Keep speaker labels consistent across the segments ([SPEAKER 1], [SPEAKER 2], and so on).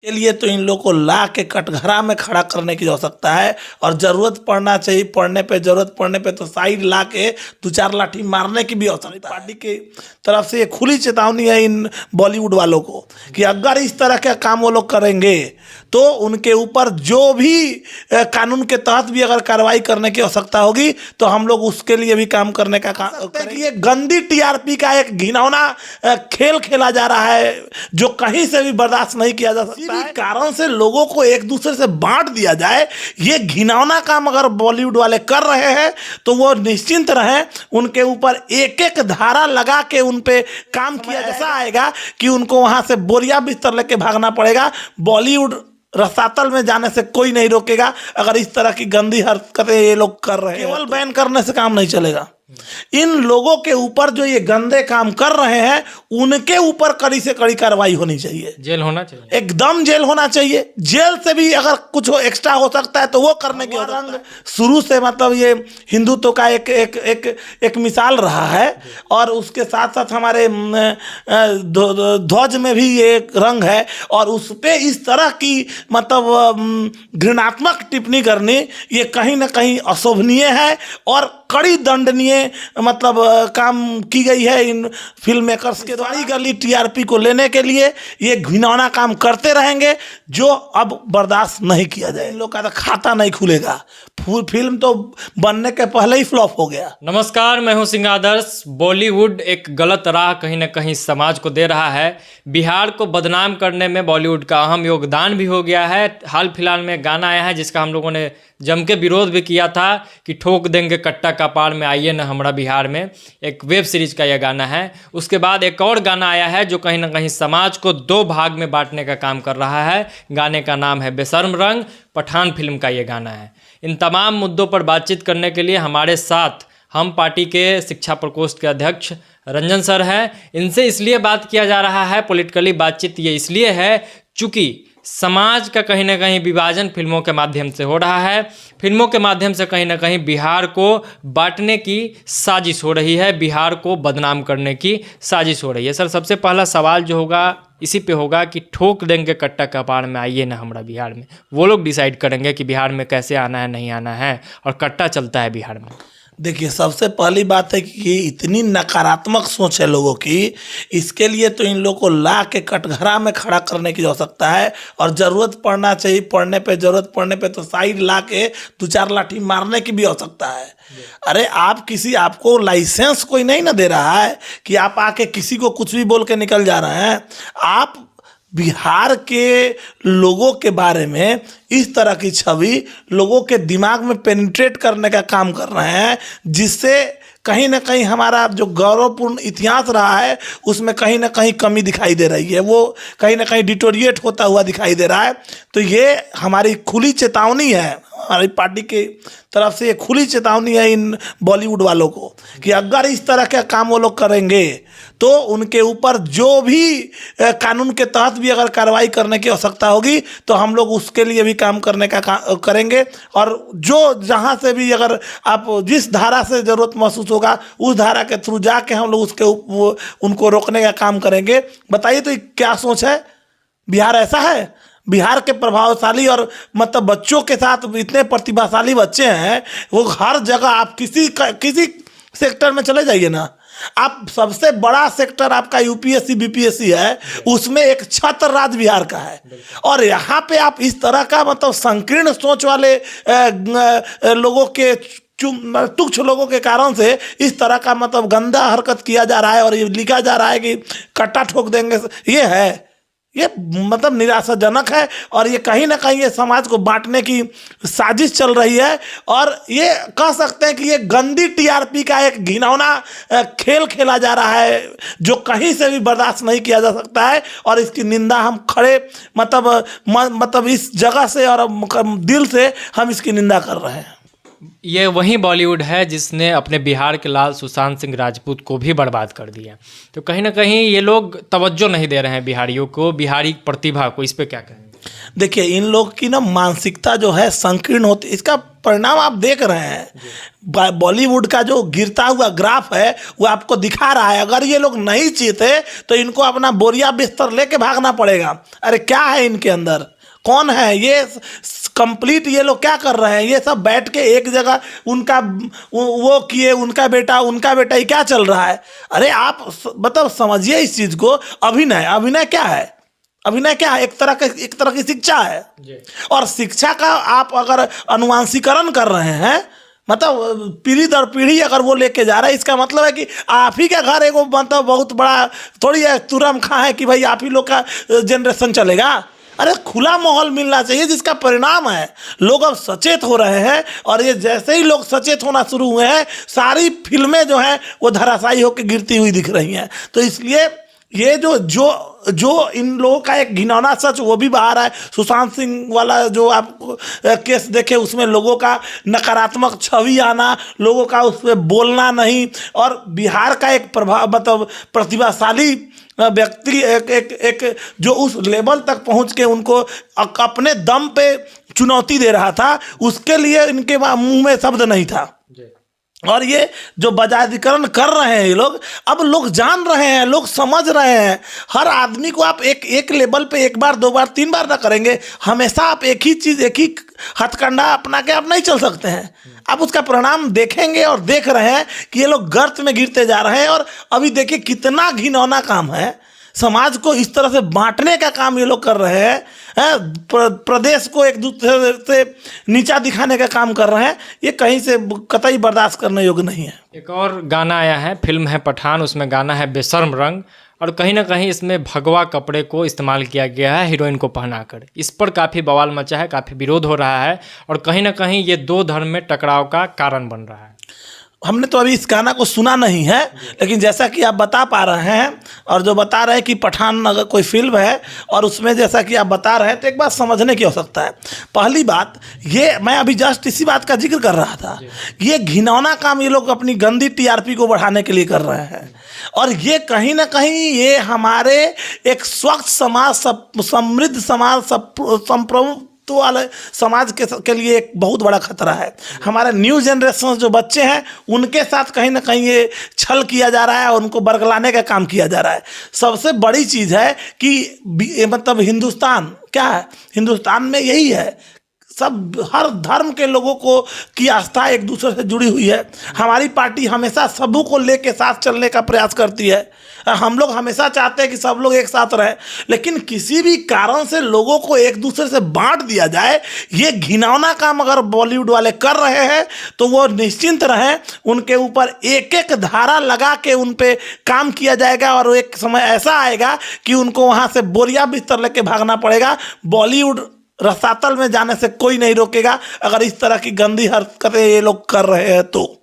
[SPEAKER 1] के लिए तो इन लोगों को ला के कटघरा में खड़ा करने की आवश्यकता है और जरूरत पड़ना चाहिए, जरूरत पड़ने पे तो साइड ला के 2-4 लाठी मारने की भी आवश्यकता है। पार्टी की तरफ से ये खुली चेतावनी है इन बॉलीवुड वालों को कि अगर इस तरह के काम वो लोग करेंगे तो उनके ऊपर जो भी कानून के तहत भी अगर कार्रवाई करने की आवश्यकता होगी तो हम लोग उसके लिए भी काम करने का काम करेंगे। ये गंदी टीआरपी का एक घिनौना खेल खेला जा रहा है जो कहीं से भी बर्दाश्त नहीं किया जा सकता है। कारण से लोगों को एक दूसरे से बांट दिया जाए, ये घिनौना काम अगर बॉलीवुड वाले कर रहे हैं तो वो निश्चिंत रहें, उनके ऊपर एक एक धारा लगा के उन पे काम किया। ऐसा आएगा कि उनको वहां से बोरिया बिस्तर लेके भागना पड़ेगा। बॉलीवुड रसातल में जाने से कोई नहीं रोकेगा अगर इस तरह की गंदी हरकतें ये लोग कर रहे हैं। केवल बैन करने से काम नहीं चलेगा। इन लोगों के ऊपर जो ये गंदे काम कर रहे हैं उनके ऊपर कड़ी से कड़ी कार्रवाई होनी चाहिए, जेल होना चाहिए, एकदम जेल होना चाहिए। जेल से भी अगर कुछ एक्स्ट्रा हो सकता है तो वो करने के रंग शुरू से मतलब ये हिंदुत्व का एक मिसाल रहा है और उसके साथ साथ हमारे ध्वज में भी ये एक रंग है और उस पे इस तरह की मतलब घृणात्मक टिप्पणी करनी ये कहीं ना कहीं अशोभनीय है और कड़ी दंडनीय मतलब काम की गई है इन फिल्म मेकर्स के द्वारा। गली टीआरपी को लेने के लिए ये घिनौना काम करते रहेंगे जो अब बर्दाश्त नहीं किया जाए। इन लोग का तो खाता नहीं खुलेगा, फिल्म तो बनने के पहले ही फ्लॉप हो गया।
[SPEAKER 2] नमस्कार, मैं हूं सिंह आदर्श। बॉलीवुड एक गलत राह कहीं ना कहीं समाज को दे रहा है। बिहार को बदनाम करने में बॉलीवुड का अहम योगदान भी हो गया है। हाल फिलहाल में गाना आया है जिसका हम लोगों ने जम के विरोध भी किया था कि ठोक देंगे कट्टा कपाड़ में आइए न हमरा बिहार में। एक वेब सीरीज का यह गाना है। उसके बाद एक और गाना आया है जो कहीं ना कहीं समाज को 2 भाग में बांटने का काम कर रहा है। गाने का नाम है बेशर्म रंग, पठान फिल्म का ये गाना है। इन तमाम मुद्दों पर बातचीत करने के लिए हमारे साथ हम पार्टी के शिक्षा प्रकोष्ठ के अध्यक्ष रंजन सर हैं। इनसे इसलिए बात किया जा रहा है, पॉलिटिकली बातचीत ये इसलिए है चूँकि समाज का कहीं ना कहीं विभाजन फिल्मों के माध्यम से हो रहा है। फिल्मों के माध्यम से कहीं ना कहीं बिहार को बांटने की साजिश हो रही है, बिहार को बदनाम करने की साजिश हो रही है। सर, सबसे पहला सवाल जो होगा इसी पे होगा कि ठोक देंगे कट्टा कपाड़ में आइए ना हमरा बिहार में। वो लोग डिसाइड करेंगे कि बिहार में कैसे आना है, नहीं आना है, और कट्टा चलता है बिहार में।
[SPEAKER 1] देखिए, सबसे पहली बात है कि इतनी नकारात्मक सोच है लोगों की, इसके लिए तो इन लोगों को ला के कटघरा में खड़ा करने की आवश्यकता है और ज़रूरत पड़ना चाहिए, जरूरत पड़ने पे तो साइड ला के 2-4 लाठी मारने की भी आवश्यकता है। अरे आपको लाइसेंस कोई नहीं ना दे रहा है कि आप आके किसी को कुछ भी बोल के निकल जा रहे हैं। आप बिहार के लोगों के बारे में इस तरह की छवि लोगों के दिमाग में पेनिट्रेट करने का काम कर रहे हैं जिससे कहीं ना कहीं हमारा जो गौरवपूर्ण इतिहास रहा है उसमें कहीं ना कहीं कमी दिखाई दे रही है, वो कहीं ना कहीं डिटोरिएट होता हुआ दिखाई दे रहा है। तो ये हमारी खुली चेतावनी है, हमारी पार्टी की तरफ से ये खुली चेतावनी है इन बॉलीवुड वालों को कि अगर इस तरह के काम वो लोग करेंगे तो उनके ऊपर जो भी कानून के तहत भी अगर कार्रवाई करने की आवश्यकता होगी तो हम लोग उसके लिए भी काम करने का करेंगे। और जो जहां से भी अगर आप जिस धारा से ज़रूरत महसूस होगा उस धारा के थ्रू जाके हम लोग उनको रोकने का काम करेंगे। बताइए तो क्या सोच है? बिहार ऐसा है? बिहार के प्रभावशाली और मतलब बच्चों के साथ इतने प्रतिभाशाली बच्चे हैं, वो हर जगह आप किसी सेक्टर में चले जाइए ना, आप सबसे बड़ा सेक्टर आपका यूपीएससी बीपीएससी है, उसमें एक छत्र राज्य बिहार का है और यहाँ पे आप इस तरह का मतलब संकीर्ण सोच वाले लोगों के तुच्छ लोगों के कारण से इस तरह का मतलब गंदा हरकत किया जा रहा है और ये लिखा जा रहा है कि कट्टा ठोक देंगे। ये मतलब निराशाजनक है और ये कहीं ना कहीं ये समाज को बांटने की साजिश चल रही है और ये कह सकते हैं कि ये गंदी टीआरपी का एक घिनौना खेल खेला जा रहा है जो कहीं से भी बर्दाश्त नहीं किया जा सकता है और इसकी निंदा हम खड़े मतलब इस जगह से और दिल से हम इसकी निंदा कर रहे हैं।
[SPEAKER 2] ये वही बॉलीवुड है जिसने अपने बिहार के लाल सुशांत सिंह राजपूत को भी बर्बाद कर दिया। तो कहीं ना कहीं ये लोग तवज्जो नहीं दे रहे हैं बिहारियों को, बिहारी प्रतिभा को। इस पे क्या कहेंगे?
[SPEAKER 1] देखिए इन लोग की ना मानसिकता जो है संकीर्ण होती, इसका परिणाम आप देख रहे हैं। बॉलीवुड का जो गिरता हुआ ग्राफ है वो आपको दिखा रहा है। अगर ये लोग नहीं जीते तो इनको अपना बोरिया बिस्तर लेके भागना पड़ेगा। अरे क्या है इनके अंदर, कौन है ये कंप्लीट, ये लोग क्या कर रहे हैं? ये सब बैठ के एक जगह उनका वो किए, उनका बेटा ये क्या चल रहा है? अरे आप मतलब समझिए इस चीज को। अभिनय क्या है? अभिनय क्या है? एक तरह की शिक्षा है। और शिक्षा का आप अगर अनुवांशीकरण कर रहे हैं, मतलब पीढ़ी दर पीढ़ी अगर वो लेके जा रहा है, इसका मतलब है कि आप ही का घर एगो मतलब बहुत बड़ा थोड़ी है तुरम खा है कि भाई आप ही लोग का जनरेशन चलेगा। अरे खुला माहौल मिलना चाहिए, जिसका परिणाम है लोग अब सचेत हो रहे हैं। और ये जैसे ही लोग सचेत होना शुरू हुए हैं, सारी फिल्में जो हैं वो धराशायी होकर गिरती हुई दिख रही हैं। तो इसलिए ये जो इन लोगों का एक घिनौना सच वो भी बाहर है। सुशांत सिंह वाला जो आप केस देखे, उसमें लोगों का नकारात्मक छवि आना, लोगों का उस पर बोलना नहीं, और बिहार का एक प्रभाव मतलब प्रतिभाशाली व्यक्ति एक जो उस लेवल तक पहुंच के उनको अपने दम पे चुनौती दे रहा था, उसके लिए इनके मुंह में शब्द नहीं था। और ये जो बजाधिकरण कर रहे हैं ये लोग, अब लोग जान रहे हैं, लोग समझ रहे हैं। हर आदमी को आप एक लेवल पे एक बार, दो बार, तीन बार ना करेंगे। हमेशा आप एक ही चीज़, एक ही हथकंडा अपना के आप नहीं चल सकते हैं। आप उसका परिणाम देखेंगे और देख रहे हैं कि ये लोग गर्त में गिरते जा रहे हैं। और अभी देखिए कितना घिनौना काम है, समाज को इस तरह से बांटने का काम ये लोग कर रहे हैं। प्रदेश को एक दूसरे से नीचा दिखाने का काम कर रहे हैं। ये कहीं से कतई बर्दाश्त करने योग्य नहीं है।
[SPEAKER 2] एक और गाना आया है, फिल्म है पठान, उसमें गाना है बेशर्म रंग, और कहीं ना कहीं इसमें भगवा कपड़े को इस्तेमाल किया गया है हीरोइन को पहनाकर। इस पर काफ़ी बवाल मचा है, काफ़ी विरोध हो रहा है, और कहीं ना कहीं ये दो धर्म में टकराव का कारण बन रहा है।
[SPEAKER 1] हमने तो अभी इस गाना को सुना नहीं है, लेकिन जैसा कि आप बता पा रहे हैं और जो बता रहे हैं कि पठान अगर कोई फिल्म है और उसमें जैसा कि आप बता रहे हैं, तो एक बात समझने की आवश्यकता है। पहली बात, ये मैं अभी जस्ट इसी बात का जिक्र कर रहा था, ये घिनौना काम ये लोग अपनी गंदी टीआरपी को बढ़ाने के लिए कर रहे हैं। और ये कहीं ना कहीं ये हमारे एक स्वच्छ समाज, समृद्ध समाज, संप्रभुत्व वाले समाज के लिए एक बहुत बड़ा खतरा है। हमारे न्यू जनरेशन जो बच्चे हैं उनके साथ कहीं ना कहीं ये छल किया जा रहा है और उनको बरगलाने का काम किया जा रहा है। सबसे बड़ी चीज़ है कि मतलब हिंदुस्तान क्या है, हिंदुस्तान में यही है, सब हर धर्म के लोगों को की आस्था एक दूसरे से जुड़ी हुई है। हमारी पार्टी हमेशा सबों को लेके साथ चलने का प्रयास करती है। हम लोग हमेशा चाहते हैं कि सब लोग एक साथ रहें, लेकिन किसी भी कारण से लोगों को एक दूसरे से बांट दिया जाए, ये घिनौना काम अगर बॉलीवुड वाले कर रहे हैं तो वो निश्चिंत रहें, उनके ऊपर एक एक धारा लगा के उन पे काम किया जाएगा। और एक समय ऐसा आएगा कि उनको वहाँ से बोरिया बिस्तर लेके भागना पड़ेगा। बॉलीवुड रसातल में जाने से कोई नहीं रोकेगा अगर इस तरह की गंदी हरकतें ये लोग कर रहे हैं तो।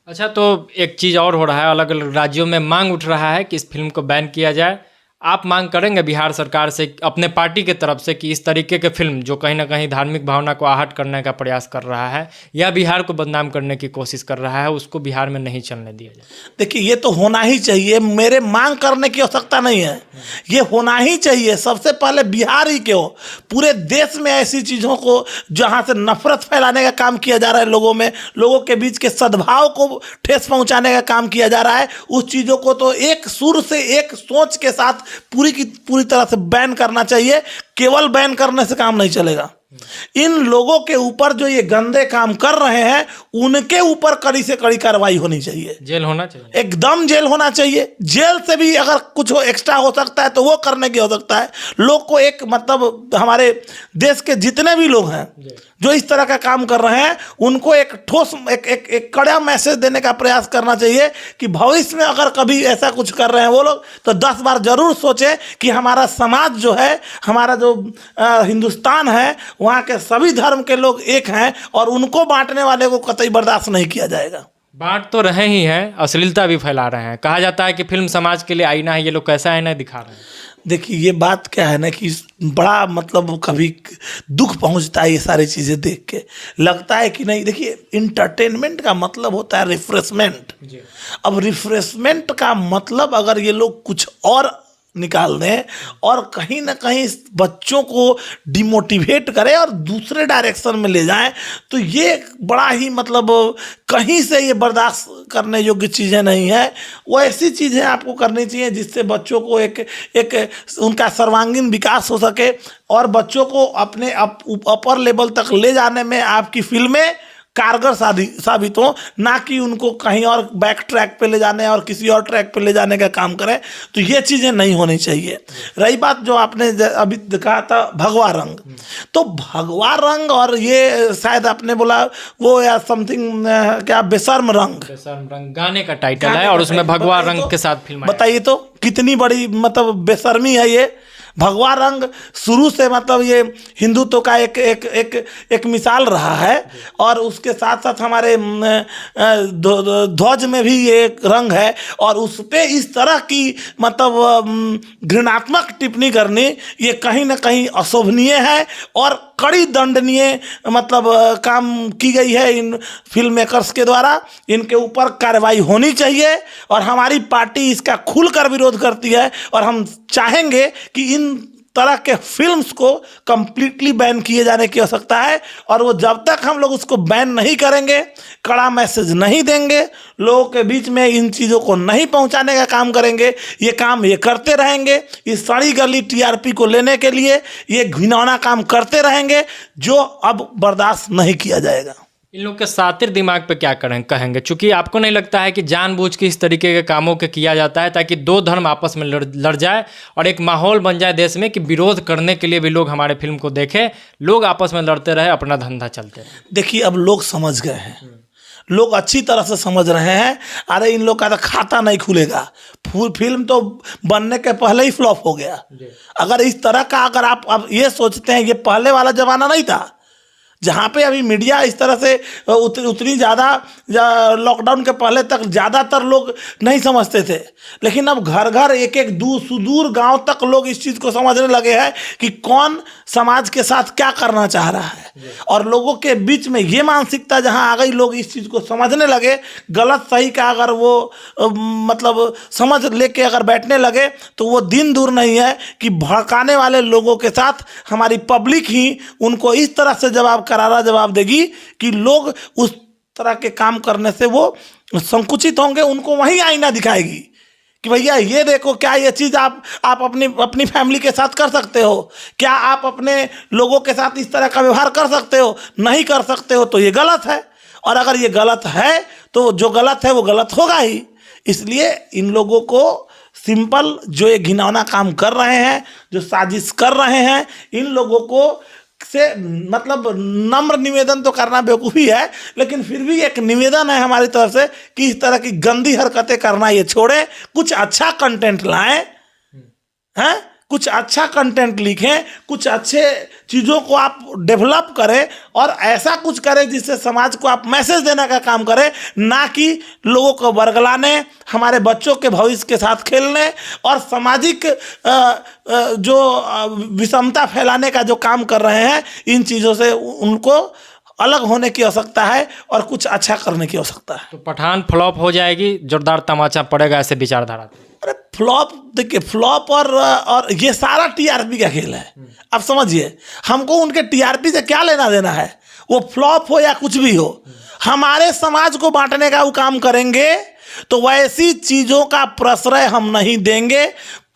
[SPEAKER 2] अच्छा, तो एक चीज़ और हो रहा है, अलग अलग राज्यों में मांग उठ रहा है कि इस फिल्म को बैन किया जाए। आप मांग करेंगे बिहार सरकार से, अपने पार्टी के तरफ से, कि इस तरीके के फिल्म जो कहीं ना कहीं धार्मिक भावना को आहत करने का प्रयास कर रहा है या बिहार को बदनाम करने की कोशिश कर रहा है, उसको बिहार में नहीं चलने दिया जाए?
[SPEAKER 1] देखिए ये तो होना ही चाहिए, मेरे मांग करने की आवश्यकता नहीं है, ये होना ही चाहिए। सबसे पहले बिहार ही क्यों, पूरे देश में ऐसी चीज़ों को जहाँ से नफरत फैलाने का काम किया जा रहा है, लोगों में, लोगों के बीच के सद्भाव को ठेस पहुँचाने का काम किया जा रहा है, उस चीज़ों को तो एक सुर से एक सोच के साथ पूरी की पूरी तरह से बैन करना चाहिए। केवल बैन करने से काम नहीं चलेगा। इन लोगों के ऊपर जो ये गंदे काम कर रहे हैं उनके ऊपर कड़ी से कड़ी कार्रवाई होनी चाहिए,
[SPEAKER 2] जेल होना चाहिए,
[SPEAKER 1] एकदम जेल होना चाहिए। जेल से भी अगर कुछ एक्स्ट्रा हो सकता है तो वो करने की हो सकता है। लोग को एक मतलब हमारे देश के जितने भी लोग हैं जो इस तरह का काम कर रहे हैं उनको एक ठोस एक कड़ा मैसेज देने का प्रयास करना चाहिए कि भविष्य में अगर कभी ऐसा कुछ कर रहे हैं वो लोग तो 10 बार जरूर सोचें कि हमारा समाज जो है, हमारा जो हिंदुस्तान है, वहाँ के सभी धर्म के लोग एक हैं और उनको बांटने वाले को कतई बर्दाश्त नहीं किया जाएगा।
[SPEAKER 2] बांट तो रहे ही हैं, अश्लीलता भी फैला रहे हैं। कहा जाता है कि फिल्म समाज के लिए आईना है, ये लोग कैसा आईना दिखा रहे हैं?
[SPEAKER 1] देखिए ये बात क्या है ना कि बड़ा मतलब कभी दुख पहुंचता है ये सारी चीज़ें देख के, लगता है कि नहीं। देखिए इंटरटेनमेंट का मतलब होता है रिफ्रेशमेंट। अब रिफ्रेशमेंट का मतलब अगर ये लोग कुछ और निकाल दें और कहीं ना कहीं इस बच्चों को डिमोटिवेट करें और दूसरे डायरेक्शन में ले जाएं, तो ये बड़ा ही मतलब कहीं से ये बर्दाश्त करने योग्य चीज़ें नहीं है। वो ऐसी चीज़ें आपको करनी चाहिए जिससे बच्चों को एक उनका सर्वांगीण विकास हो सके और बच्चों को अपने अपर लेवल तक ले जाने में आपकी फिल्में कारगर साबित हो, ना कि उनको कहीं और बैक ट्रैक पे ले जाने और किसी और ट्रैक पे ले जाने का काम करें। तो ये चीज़ें नहीं होनी चाहिए। रही बात जो आपने अभी कहा था भगवा रंग, तो भगवा रंग और ये शायद आपने बोला वो या समथिंग क्या बेशर्म रंग
[SPEAKER 2] गाने का टाइटल है और उसमें भगवा रंग के साथ फिल्म
[SPEAKER 1] बताइए तो कितनी बड़ी मतलब बेशर्मी है ये। भगवा रंग शुरू से मतलब ये हिंदुत्व का एक मिसाल रहा है और उसके साथ साथ हमारे ध्वज में भी ये एक रंग है और उस पे इस तरह की मतलब घृणात्मक टिप्पणी करनी ये कहीं ना कहीं अशोभनीय है और कड़ी दंडनीय मतलब काम की गई है इन फिल्म मेकर्स के द्वारा। इनके ऊपर कार्रवाई होनी चाहिए और हमारी पार्टी इसका खुलकर विरोध करती है और हम चाहेंगे कि इन तरह के फिल्म्स को कंप्लीटली बैन किए जाने की आवश्यकता है और वो जब तक हम लोग उसको बैन नहीं करेंगे, कड़ा मैसेज नहीं देंगे, लोगों के बीच में इन चीज़ों को नहीं पहुंचाने का काम करेंगे, ये काम ये करते रहेंगे। इस सड़ी गली टीआरपी को लेने के लिए ये घिनौना काम करते रहेंगे जो अब बर्दाश्त नहीं किया जाएगा।
[SPEAKER 2] इन लोग के सातिर दिमाग पे क्या कहेंगे, चूंकि आपको नहीं लगता है कि जानबूझ के इस तरीके के कामों के किया जाता है ताकि दो धर्म आपस में लड़ जाए और एक माहौल बन जाए देश में कि विरोध करने के लिए भी लोग हमारे फिल्म को देखें, लोग आपस में लड़ते रहे, अपना धंधा चलते रहे।
[SPEAKER 1] देखिए अब लोग समझ गए हैं, लोग अच्छी तरह से समझ रहे हैं। अरे इन लोग का तो खाता नहीं खुलेगा, फिल्म तो बनने के पहले ही फ्लॉप हो गया। अगर इस तरह का अगर आप ये सोचते हैं, ये पहले वाला जमाना नहीं था जहाँ पे अभी मीडिया इस तरह से उतनी ज़्यादा लॉकडाउन के पहले तक ज़्यादातर लोग नहीं समझते थे, लेकिन अब घर घर एक सुदूर गांव तक लोग इस चीज़ को समझने लगे हैं कि कौन समाज के साथ क्या करना चाह रहा है। और लोगों के बीच में ये मानसिकता जहाँ आ गई, लोग इस चीज़ को समझने लगे, गलत सही का अगर वो मतलब समझ लेके अगर बैठने लगे तो वो दिन दूर नहीं है कि भड़काने वाले लोगों के साथ हमारी पब्लिक ही उनको इस तरह से करारा जवाब देगी कि लोग उस तरह के काम करने से वो संकुचित होंगे, उनको वही आईना दिखाएगी कि भैया ये देखो, क्या ये चीज़ आप अपनी फैमिली के साथ कर सकते हो, क्या आप अपने लोगों के साथ इस तरह का व्यवहार कर सकते हो, नहीं कर सकते हो तो ये गलत है। और अगर ये गलत है तो जो गलत है वो गलत होगा ही। इसलिए इन लोगों को सिंपल जो ये घिनौना काम कर रहे हैं, जो साजिश कर रहे हैं, इन लोगों को से मतलब नम्र निवेदन तो करना बेवकूफ़ी है, लेकिन फिर भी एक निवेदन है हमारी तरफ से कि इस तरह की गंदी हरकतें करना ये छोड़ें, कुछ अच्छा कंटेंट लाएं, हैं, कुछ अच्छा कंटेंट लिखें, कुछ अच्छे चीज़ों को आप डेवलप करें और ऐसा कुछ करें जिससे समाज को आप मैसेज देने का काम करें, ना कि लोगों को बरगलाने, हमारे बच्चों के भविष्य के साथ खेलने और सामाजिक जो विषमता फैलाने का जो काम कर रहे हैं, इन चीज़ों से उनको अलग होने की आवश्यकता है और कुछ अच्छा करने की आवश्यकता है।
[SPEAKER 2] तो पठान फ्लॉप हो जाएगी, जोरदार तमाचा पड़ेगा, ऐसे विचारधारा।
[SPEAKER 1] अरे फ्लॉप देखिए, फ्लॉप और ये सारा टीआरपी का खेल है। अब समझिए, हमको उनके टीआरपी से क्या लेना देना है, वो फ्लॉप हो या कुछ भी हो, हमारे समाज को बांटने का वो काम करेंगे तो वैसी चीज़ों का प्रश्रय हम नहीं देंगे।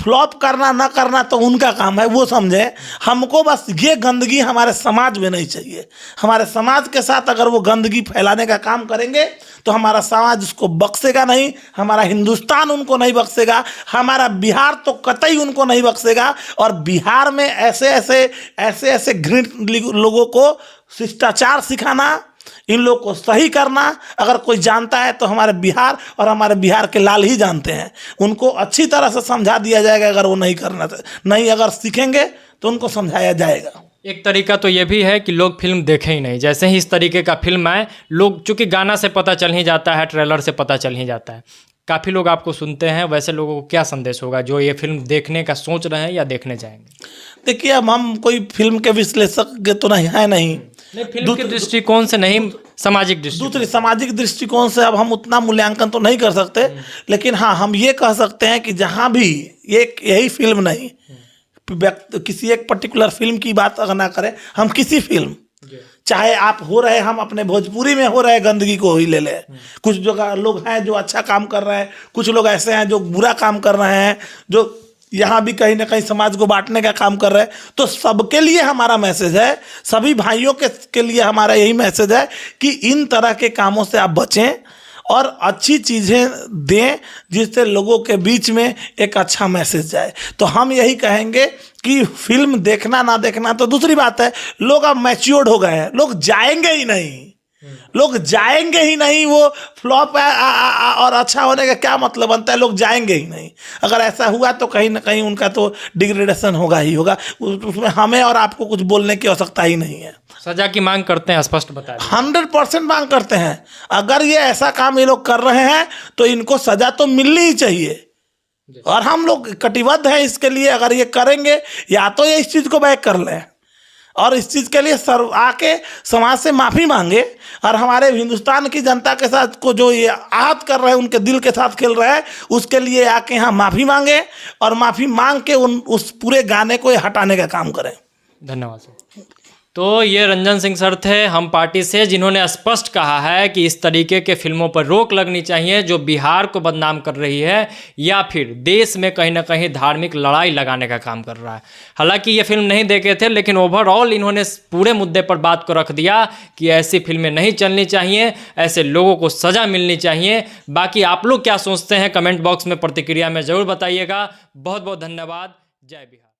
[SPEAKER 1] फ्लॉप करना ना करना तो उनका काम है, वो समझे। हमको बस ये गंदगी हमारे समाज में नहीं चाहिए। हमारे समाज के साथ अगर वो गंदगी फैलाने का काम करेंगे तो हमारा समाज उसको बख्शेगा नहीं, हमारा हिंदुस्तान उनको नहीं बख्शेगा, हमारा बिहार तो कतई उनको नहीं बख्शेगा। और बिहार में ऐसे घृणित लोगों को शिष्टाचार सिखाना, इन लोग को सही करना, अगर कोई जानता है तो हमारे बिहार और हमारे बिहार के लाल ही जानते हैं। उनको अच्छी तरह से समझा दिया जाएगा। अगर वो नहीं अगर सीखेंगे तो उनको समझाया जाएगा।
[SPEAKER 2] एक तरीका तो ये भी है कि लोग फिल्म देखें ही नहीं, जैसे ही इस तरीके का फिल्म आए, लोग चूँकि गाना से पता चल ही जाता है, ट्रेलर से पता चल ही जाता है, काफ़ी लोग आपको सुनते हैं, वैसे लोगों को क्या संदेश होगा जो ये फिल्म देखने का सोच रहे हैं या देखने जाएंगे?
[SPEAKER 1] देखिए, अब हम कोई फिल्म के विश्लेषक तो नहीं है नहीं,
[SPEAKER 2] नहीं, फिल्म के दृष्टिकोण से नहीं, सामाजिक दृष्टिकोण।
[SPEAKER 1] दूसरी सामाजिक दृष्टिकोण से अब हम उतना मूल्यांकन तो नहीं कर सकते, लेकिन हाँ हम ये कह सकते हैं कि जहाँ भी यही फिल्म नहीं, किसी एक पर्टिकुलर फिल्म की बात अगर ना करें, हम किसी फिल्म, चाहे आप हो रहे, हम अपने भोजपुरी में हो रहे गंदगी को ही ले लें, कुछ जगह लोग हैं जो अच्छा काम कर रहे हैं, कुछ लोग ऐसे हैं जो बुरा काम कर रहे हैं, जो यहाँ भी कहीं ना कहीं समाज को बांटने का काम कर रहे हैं। तो सबके लिए हमारा मैसेज है, सभी भाइयों के लिए हमारा यही मैसेज है कि इन तरह के कामों से आप बचें और अच्छी चीज़ें दें जिससे लोगों के बीच में एक अच्छा मैसेज जाए। तो हम यही कहेंगे कि फिल्म देखना ना देखना तो दूसरी बात है, लोग अब मैच्योर्ड हो गए हैं, लोग जाएंगे ही नहीं, लोग जाएंगे ही नहीं। वो फ्लॉप और अच्छा होने का क्या मतलब बनता है, लोग जाएंगे ही नहीं। अगर ऐसा हुआ तो कहीं ना कहीं उनका तो डिग्रेडेशन होगा ही होगा, उसमें हमें और आपको कुछ बोलने की आवश्यकता ही नहीं है।
[SPEAKER 2] सजा की मांग करते हैं, स्पष्ट बताएं।
[SPEAKER 1] 100% मांग करते हैं। अगर ये ऐसा काम ये लोग कर रहे हैं तो इनको सजा तो मिलनी ही चाहिए, और हम लोग कटिबद्ध हैं इसके लिए। अगर ये करेंगे, या तो ये इस चीज़ को बैक कर लें और इस चीज़ के लिए आके समाज से माफ़ी मांगे, और हमारे हिंदुस्तान की जनता के साथ को जो ये आहत कर रहे हैं, उनके दिल के साथ खेल रहे हैं, उसके लिए आके यहाँ माफ़ी मांगे और माफ़ी मांग के उस पूरे गाने को हटाने का काम करें।
[SPEAKER 2] धन्यवाद सर। तो ये रंजन सिंह सर थे हम पार्टी से, जिन्होंने स्पष्ट कहा है कि इस तरीके के फिल्मों पर रोक लगनी चाहिए जो बिहार को बदनाम कर रही है या फिर देश में कहीं ना कहीं धार्मिक लड़ाई लगाने का काम कर रहा है। हालांकि ये फिल्म नहीं देखे थे, लेकिन ओवरऑल इन्होंने पूरे मुद्दे पर बात को रख दिया कि ऐसी फिल्में नहीं चलनी चाहिए, ऐसे लोगों को सज़ा मिलनी चाहिए। बाकी आप लोग क्या सोचते हैं कमेंट बॉक्स में प्रतिक्रिया में ज़रूर बताइएगा। बहुत बहुत धन्यवाद। जय बिहार।